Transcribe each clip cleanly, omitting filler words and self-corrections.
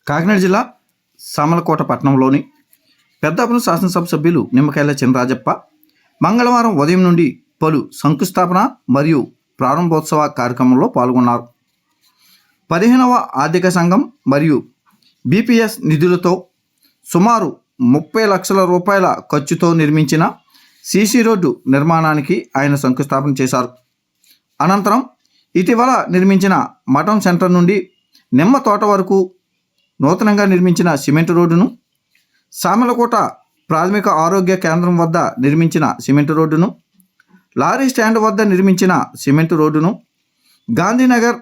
కాకినాడ జిల్లా సామలకోట పట్టణంలోని పెద్దాపురం శాసనసభ సభ్యులు నిమ్మకాయల చినరాజప్ప మంగళవారం ఉదయం నుండి పలు శంకుస్థాపన మరియు ప్రారంభోత్సవ కార్యక్రమంలో పాల్గొన్నారు. 15వ ఆర్థిక సంఘం మరియు బీపీఎస్ నిధులతో సుమారు 30 లక్షల రూపాయల ఖర్చుతో నిర్మించిన సీసీ రోడ్డు నిర్మాణానికి ఆయన శంకుస్థాపన చేశారు. అనంతరం ఇటీవల నిర్మించిన మఠం సెంటర్ నుండి నిమ్మ తోట వరకు నూతనంగా నిర్మించిన సిమెంట్ రోడ్డును, సామలకోట ప్రాథమిక ఆరోగ్య కేంద్రం వద్ద నిర్మించిన సిమెంట్ రోడ్డును, లారీ స్టాండ్ వద్ద నిర్మించిన సిమెంట్ రోడ్డును, గాంధీనగర్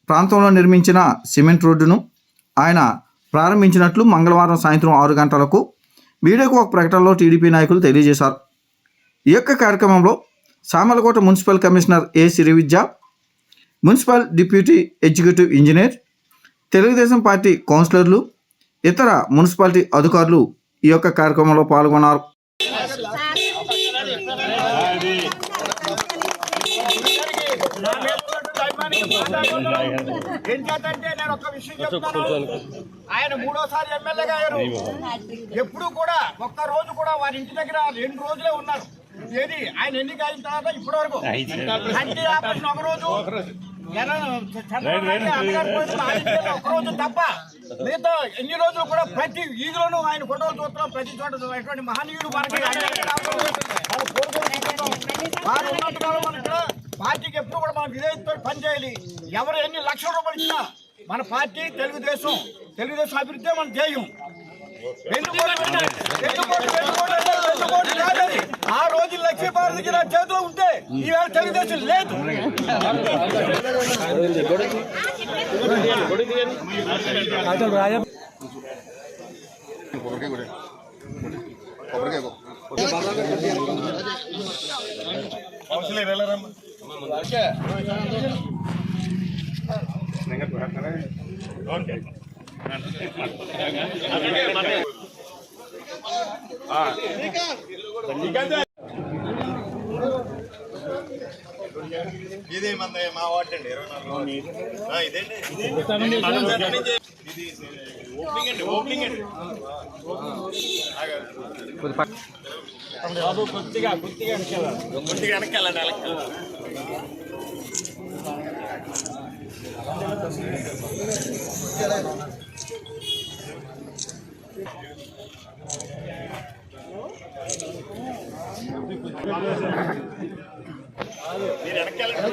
ప్రాంతంలో నిర్మించిన సిమెంట్ రోడ్డును ఆయన ప్రారంభించినట్లు మంగళవారం సాయంత్రం 6 గంటలకు వీడియోకు ఒక ప్రకటనలో టీడీపీ నాయకులు తెలియజేశారు. ఈ యొక్క కార్యక్రమంలో Samalkota municipal commissioner A Srividya, municipal deputy executive engineer, Telugu Desam party కౌన్సిలర్లు, ఇతర మున్సిపాలిటీ అధికారులు ఈ యొక్క కార్యక్రమంలో పాల్గొన్నారు. ఆయన 3వసారి ఎమ్మెల్యేగా అయ్యారు. ఎప్పుడు కూడా ఒక్క రోజు కూడా వారి ఇంటి దగ్గర 2 రోజులే ఉన్నారు. ఏది ఆయన ఎన్నిక అయిన తర్వాత ఇప్పటి వరకు కంటి ఆపరేషన్ ఒక రోజు, ఒక రోజు తప్ప మిగతా ఎన్ని రోజులు కూడా ప్రతి వీధిలోనూ ఆయన ఫోటోలు చూస్తున్నాం. ప్రతి చోట ఎటువంటి మహనీయుడు మనకి వారు ఉన్నట్టుగా మనకు పార్టీకి ఎప్పుడు కూడా మనం విధేయతతో పనిచేయాలి. ఎవరు ఎన్ని లక్షల రూపాయలు ఇచ్చినా మన పార్టీ తెలుగుదేశం అభివృద్ధి మన ధ్యేయం. ఆ రోజు లక్ష్మీపార్వతికి నా చేతిలో ఉంటే ఈవేళ తెలుగుదేశం లేదు. ఇదే మన మా వార్డు అండి 24 ఇదేంటి ఓపెనింగ్ అండి కొద్దిగా వెనకాలండి. మీరు వెనకాలండి.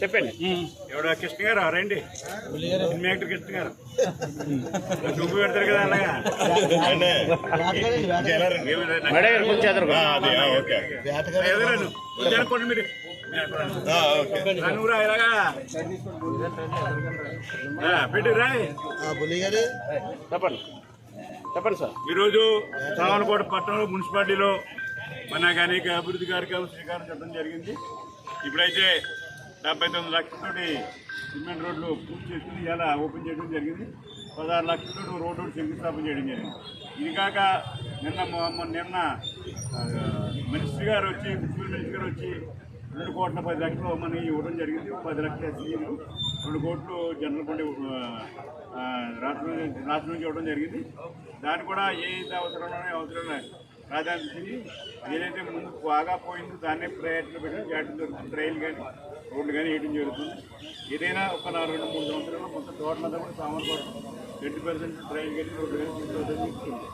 చెప్పండి. ఎవడో కృష్ణ గారు రండి, యాక్టర్ కృష్ణ గారు చూపు పెడతారు కదా అలాగా. అనుకోండి మీరు ఇలాగా పెట్టి రాయ్. చెప్పండి సార్. ఈరోజు సామలకోట పట్టణంలో మున్సిపాలిటీలో మన అనేక అభివృద్ధి కార్యక్రమాలు శ్రీకారం చుట్టడం జరిగింది. ఇప్పుడైతే 79 లక్షలతోటి సిమెంట్ రోడ్లు పూర్తి చేసుకుని ఇలా ఓపెన్ చేయడం జరిగింది. 16 లక్షలతో రోడ్డు శంకుస్థాపన చేయడం జరిగింది. ఇది కాక నిన్న మినిస్టర్ గారు వచ్చి, మున్సిపల్ మినిస్టర్ గారు వచ్చి 2,10,00,000 మనీ ఇవ్వడం జరిగింది. 10 లక్షల ఎస్సీలు, 2 కోట్లు జనరల్ ఫండ్ రాష్ట్రం నుంచి ఇవ్వడం జరిగింది. దాన్ని కూడా ఏదైతే అవసరం ప్రాధాన్యత ఏదైతే ముందు బాగా పోయిందో దాన్నే ప్రయారిటీలో పెట్టి వాటి ట్రైల్ కానీ రోడ్లు కానీ వేయడం జరుగుతుంది. ఏదైనా ఒక 2-3 సంవత్సరాలు మొత్తం టోటల్ అంతా కూడా సామలకోట 20% ట్రైల్ కానీ రోడ్లు కానీ తీసుకుంటుంది.